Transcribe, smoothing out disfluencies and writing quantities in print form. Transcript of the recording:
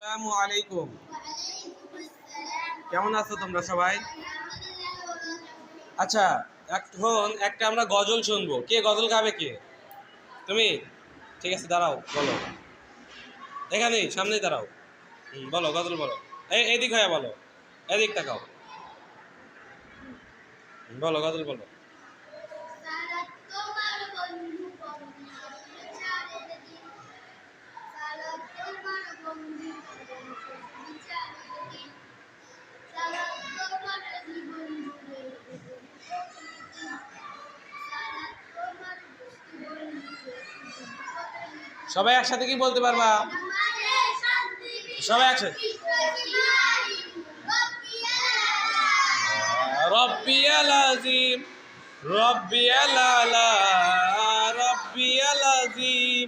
আসসালামু আলাইকুম। কেমন আছো তোমরা সবাই? আচ্ছা, এখন একটা আমরা গজল শুনবো। কে গজল গাবে কে? তুমি? ঠিক আছে, দাঁড়াও, বলো। এখানেই সামনেই দাঁড়াও। বলো, গজল বলো। এইদিক হয়ে বলো, এদিক তাকাও। বলো, গজল বলো। সবাই একসাথে কি বলতে পারবা? সবাই একসাথে। রব্বিয়াল আযীম, রব্বিয়াল আলা, রব্বিয়াল আযীম।